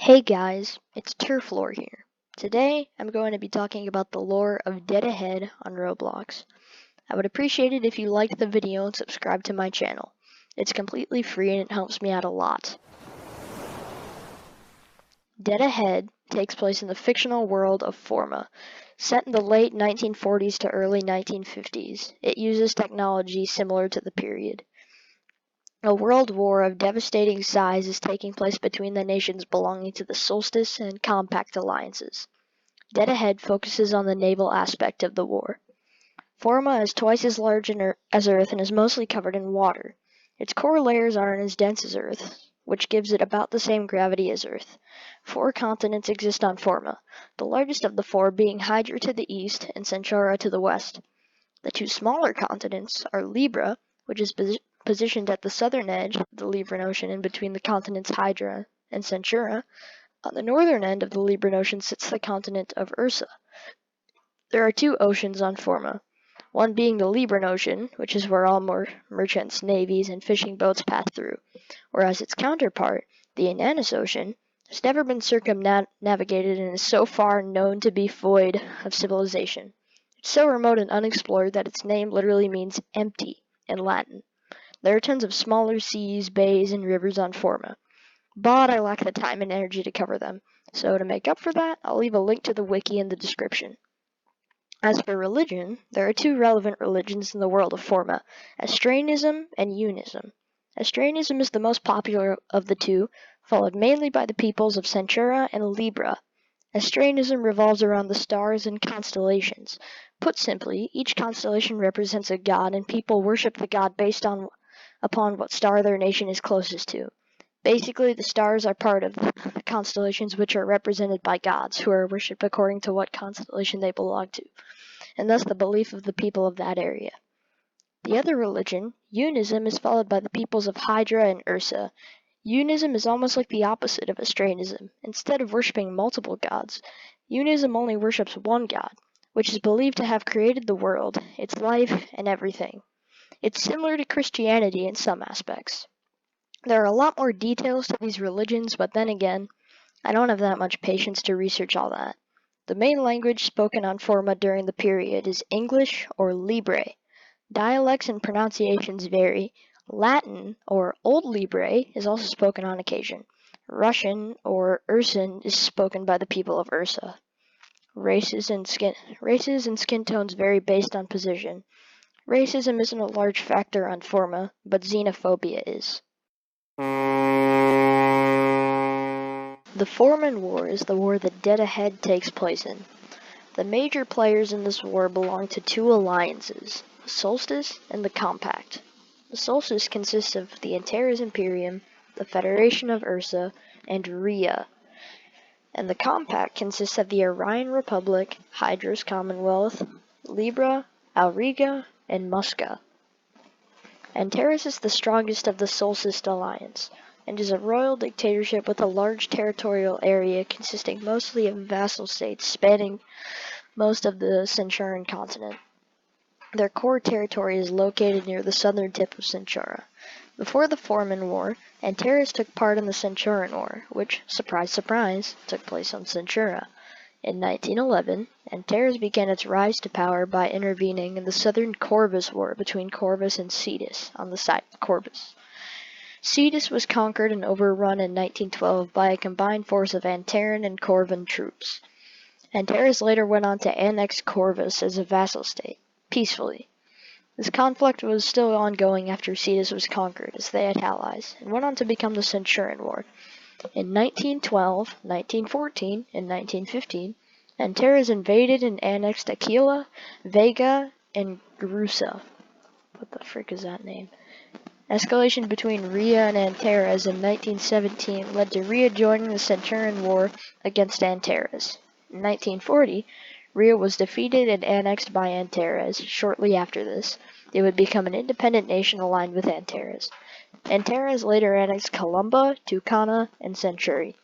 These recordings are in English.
Hey guys, it's Turflore here. Today, I'm going to be talking about the lore of Dead Ahead on Roblox. I would appreciate it if you liked the video and subscribe to my channel. It's completely free and it helps me out a lot. Dead Ahead takes place in the fictional world of Forma. Set in the late 1940s to early 1950s, it uses technology similar to the period. A world war of devastating size is taking place between the nations belonging to the Solstice and Compact alliances. Dead Ahead focuses on the naval aspect of the war. Forma is twice as large as Earth and is mostly covered in water. Its core layers aren't as dense as Earth, which gives it about the same gravity as Earth. 4 continents exist on Forma, the largest of the 4 being Hydra to the east and Centaura to the west. The 2 smaller continents are Libra, which is positioned at the southern edge of the Libran Ocean in between the continents Hydra and Centaura. On the northern end of the Libran Ocean sits the continent of Ursa. There are 2 oceans on Forma, one being the Libran Ocean, which is where all merchants, navies, and fishing boats pass through, whereas its counterpart, the Ananas Ocean, has never been circumnavigated and is so far known to be void of civilization. It's so remote and unexplored that its name literally means empty in Latin. There are tons of smaller seas, bays, and rivers on Forma, but I lack the time and energy to cover them, so to make up for that, I'll leave a link to the wiki in the description. As for religion, there are 2 relevant religions in the world of Forma, Astranism and Unism. Astranism is the most popular of the 2, followed mainly by the peoples of Centaura and Libra. Astranism revolves around the stars and constellations. Put simply, each constellation represents a god and people worship the god based upon what star their nation is closest to. Basically, the stars are part of the constellations which are represented by gods, who are worshipped according to what constellation they belong to, and thus the belief of the people of that area. The other religion, Unism, is followed by the peoples of Hydra and Ursa. Unism is almost like the opposite of Astranism. Instead of worshipping multiple gods, Unism only worships one god, which is believed to have created the world, its life, and everything. It's similar to Christianity in some aspects. There are a lot more details to these religions, but then again, I don't have that much patience to research all that. The main language spoken on Forma during the period is English or Libre. Dialects and pronunciations vary. Latin, or Old Libre, is also spoken on occasion. Russian, or Ursan, is spoken by the people of Ursa. Races and skin tones vary based on position. Racism isn't a large factor on Forma, but xenophobia is. The Forman War is the war that Dead Ahead takes place in. The major players in this war belong to 2 alliances, the Solstice and the Compact. The Solstice consists of the Antares Imperium, the Federation of Ursa, and Rhea. And the Compact consists of the Orion Republic, Hydra's Commonwealth, Libra, Auriga, and Musca. Antares is the strongest of the Solstice alliance, and is a royal dictatorship with a large territorial area consisting mostly of vassal states spanning most of the Centauran continent. Their core territory is located near the southern tip of Centaura. Before the Forman War, Antares took part in the Centauran War, which, surprise surprise, took place on Centaura. In 1911, Antares began its rise to power by intervening in the Southern Corvus War between Corvus and Cetus on the side of Corvus. Cetus was conquered and overrun in 1912 by a combined force of Antaran and Corvan troops. Antares later went on to annex Corvus as a vassal state, peacefully. This conflict was still ongoing after Cetus was conquered, as they had allies, and went on to become the Centauran War. In 1912, 1914, and 1915, Antares invaded and annexed Aquila, Vega, and Grusa. What the frick is that name? Escalation between Rhea and Antares in 1917 led to Rhea joining the Centauran War against Antares. In 1940, Rhea was defeated and annexed by Antares. Shortly after this, they would become an independent nation aligned with Antares. Antares later annexed Columba, Tucana, and Century.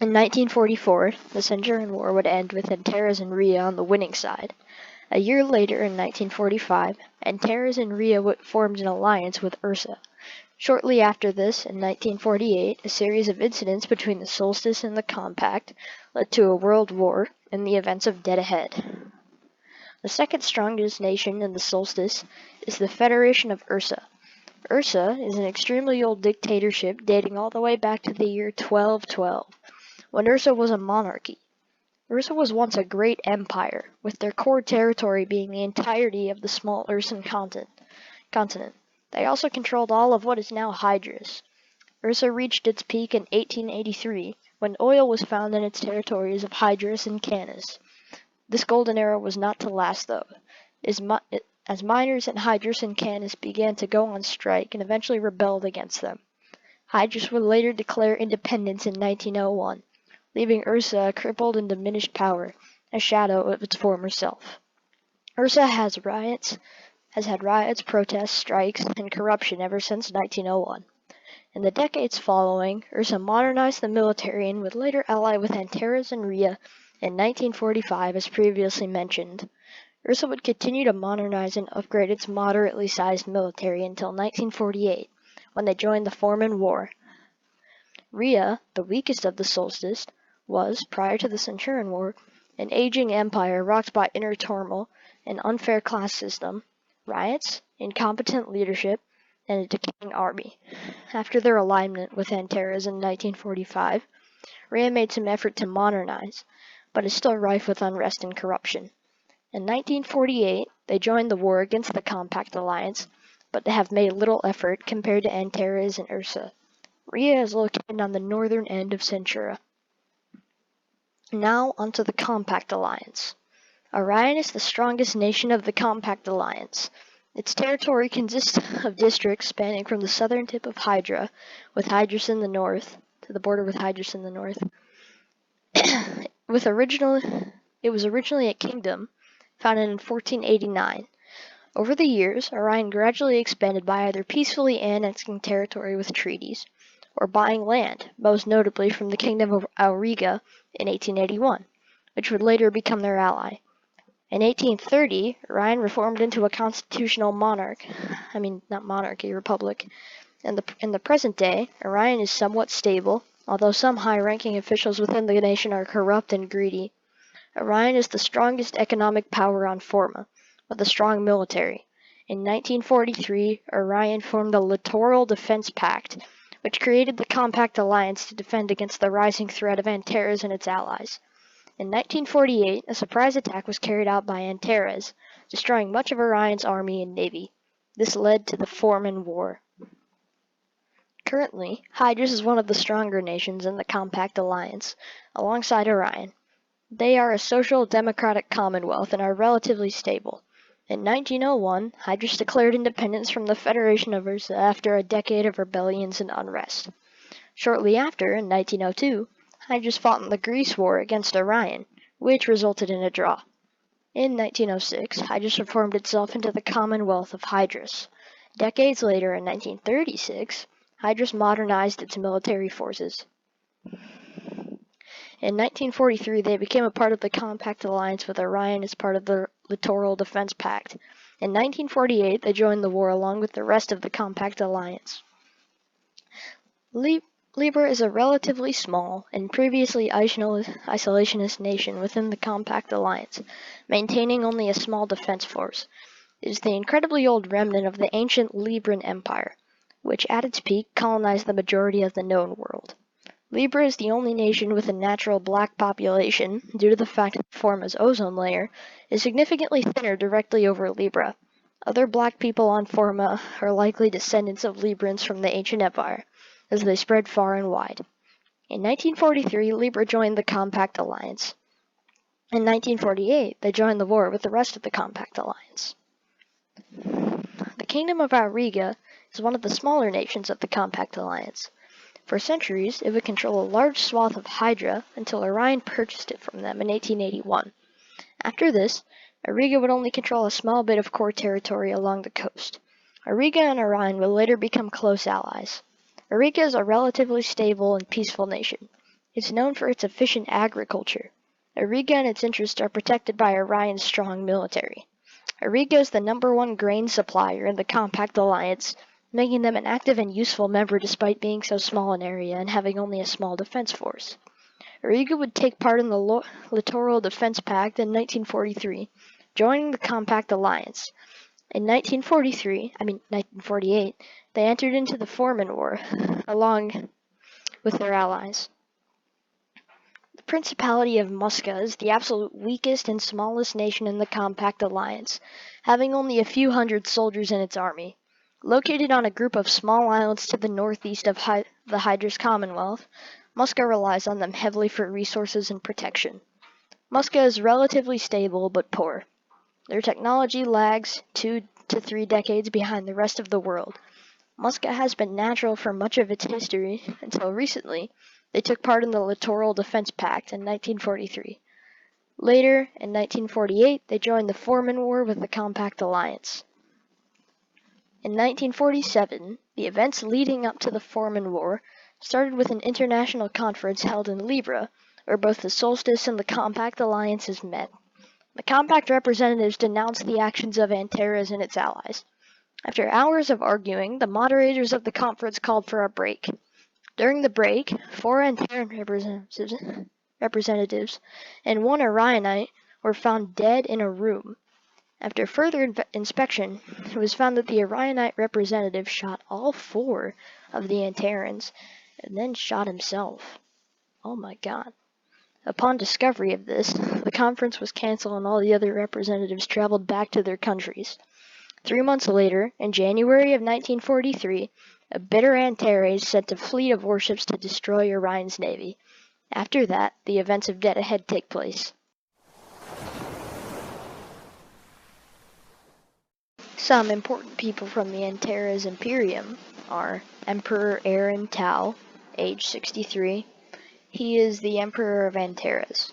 In 1944, the Centauran War would end with Antares and Rhea on the winning side. A year later, in 1945, Antares and Rhea formed an alliance with Ursa. Shortly after this, in 1948, a series of incidents between the Solstice and the Compact led to a world war and the events of Dead Ahead. The second strongest nation in the Solstice is the Federation of Ursa. Ursa is an extremely old dictatorship dating all the way back to the year 1212, when Ursa was a monarchy. Ursa was once a great empire, with their core territory being the entirety of the small Ursan continent. They also controlled all of what is now Hydrus. Ursa reached its peak in 1883, when oil was found in its territories of Hydrus and Canis. This golden era was not to last, though, as miners in Hydrus and Canis began to go on strike and eventually rebelled against them. Hydrus would later declare independence in 1901, leaving Ursa a crippled and diminished power, a shadow of its former self. Ursa has had riots, protests, strikes, and corruption ever since 1901. In the decades following, Ursa modernized the military and would later ally with Antares and Rhea in 1945, as previously mentioned. Ursa would continue to modernize and upgrade its moderately sized military until 1948, when they joined the Forman War. Rhea, the weakest of the Solstice, was, prior to the Centurion War, an aging empire rocked by inner turmoil, an unfair class system, riots, incompetent leadership, and a decaying army. After their alignment with Antares in 1945, Rhea made some effort to modernize, but is still rife with unrest and corruption. In 1948, they joined the war against the Compact Alliance, but they have made little effort compared to Antares and Ursa. Rhea is located on the northern end of Centura. Now onto the Compact Alliance. Orion is the strongest nation of the Compact Alliance. Its territory consists of districts spanning from the southern tip of Hydra, with Hydrus in the north, to the border with Hydrus in the north. It was originally a kingdom, founded in 1489. Over the years, Orion gradually expanded by either peacefully annexing territory with treaties, or buying land, most notably from the Kingdom of Auriga in 1881, which would later become their ally. In 1830, Orion reformed into a constitutional republic. In the present day, Orion is somewhat stable, although some high-ranking officials within the nation are corrupt and greedy. Orion is the strongest economic power on Forma, with a strong military. In 1943, Orion formed the Littoral Defense Pact, which created the Compact Alliance to defend against the rising threat of Antares and its allies. In 1948, a surprise attack was carried out by Antares, destroying much of Orion's army and navy. This led to the Forman War. Currently, Hydrus is one of the stronger nations in the Compact Alliance, alongside Orion. They are a social democratic commonwealth and are relatively stable. In 1901, Hydrus declared independence from the Federation of Ursa after a decade of rebellions and unrest. Shortly after, in 1902, Hydrus fought in the Greece War against Orion, which resulted in a draw. In 1906, Hydrus reformed itself into the Commonwealth of Hydrus. Decades later, in 1936, Hydrus modernized its military forces. In 1943, they became a part of the Compact Alliance with Orion as part of the Littoral Defense Pact. In 1948, they joined the war along with the rest of the Compact Alliance. Libra is a relatively small and previously isolationist nation within the Compact Alliance, maintaining only a small defense force. It is the incredibly old remnant of the ancient Libran Empire, which at its peak colonized the majority of the known world. Libra is the only nation with a natural black population due to the fact that Forma's ozone layer is significantly thinner directly over Libra. Other black people on Forma are likely descendants of Librans from the ancient empire, as they spread far and wide. In 1943, Libra joined the Compact Alliance. In 1948, they joined the war with the rest of the Compact Alliance. The Kingdom of Auriga is one of the smaller nations of the Compact Alliance. For centuries, it would control a large swath of Hydra until Orion purchased it from them in 1881. After this, Auriga would only control a small bit of core territory along the coast. Auriga and Orion would later become close allies. Auriga is a relatively stable and peaceful nation. It's known for its efficient agriculture. Auriga and its interests are protected by Orion's strong military. Auriga is the #1 grain supplier in the Compact Alliance, making them an active and useful member despite being so small an area and having only a small defense force. Riga would take part in the Littoral Defense Pact in 1943, joining the Compact Alliance. In 1948, they entered into the Forman War, along with their allies. The Principality of Musca is the absolute weakest and smallest nation in the Compact Alliance, having only a few hundred soldiers in its army. Located on a group of small islands to the northeast of the Hydrus Commonwealth, Musca relies on them heavily for resources and protection. Musca is relatively stable but poor. Their technology lags 2 to 3 decades behind the rest of the world. Musca has been natural for much of its history until recently. They took part in the Littoral Defense Pact in 1943. Later, in 1948, they joined the Forman War with the Compact Alliance. In 1947, the events leading up to the Forman War started with an international conference held in Libra, where both the Solstice and the Compact Alliances met. The Compact representatives denounced the actions of Antares and its allies. After hours of arguing, the moderators of the conference called for a break. During the break, 4 Antaran representatives and 1 Orionite were found dead in a room. After further inspection, it was found that the Orionite representative shot all 4 of the Antarans and then shot himself. Oh my god. Upon discovery of this, the conference was canceled and all the other representatives traveled back to their countries. 3 months later, in January of 1943, a bitter Antares sent a fleet of warships to destroy Orion's navy. After that, the events of Dead Ahead take place. Some important people from the Antares Imperium are Emperor Aaron Tau, age 63. He is the Emperor of Antares.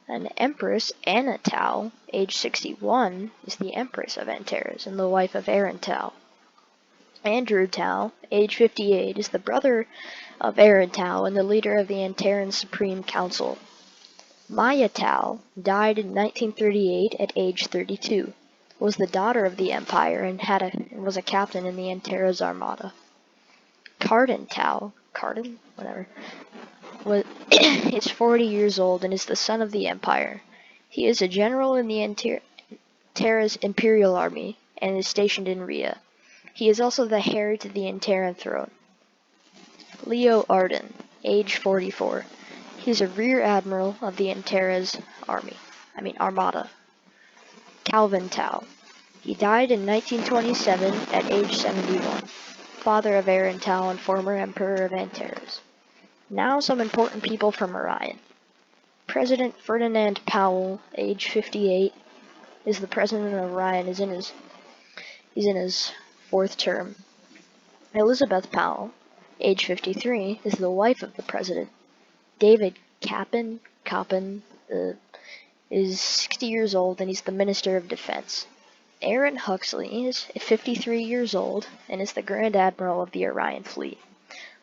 And Empress Anna Tau, age 61, is the Empress of Antares and the wife of Aaron Tau. Andrew Tau, age 58, is the brother of Aaron Tau and the leader of the Antaran Supreme Council. Maya Tau died in 1938 at age 32, was the daughter of the Empire and was a captain in the Antares Armada. Cardin Tau, is 40 years old and is the son of the Empire. He is a general in the Antares Imperial Army and is stationed in Rhea. He is also the heir to the Antaran throne. Leo Arden, age 44. He is a rear admiral of the Antares Armada. Calvin Tau. He died in 1927 at age 71, father of Aaron Tau and former Emperor of Antares. Now some important people from Orion. President Ferdinand Powell, age 58, is the president of Orion. He's in his 4th term. Elizabeth Powell, age 53, is the wife of the president. David Coppin is 60 years old and he's the Minister of Defense. Aaron Huxley is 53 years old and is the Grand Admiral of the Orion Fleet.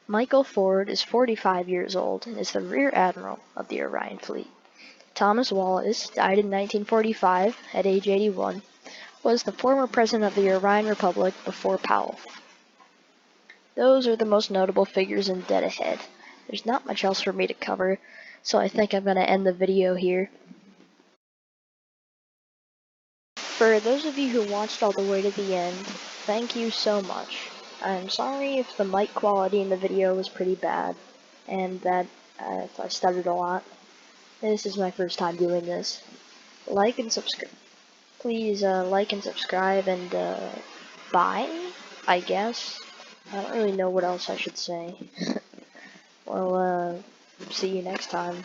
Michael Ford is 45 years old and is the Rear Admiral of the Orion Fleet. Thomas Wallace died in 1945 at age 81, was the former president of the Orion Republic before Powell. Those are the most notable figures in Dead Ahead. There's not much else for me to cover, so I think I'm going to end the video here. For those of you who watched all the way to the end, thank you so much. I'm sorry if the mic quality in the video was pretty bad, and that if I stuttered a lot. This is my first time doing this. Like and subscribe. Please like and subscribe and bye, I guess. I don't really know what else I should say. Well, see you next time.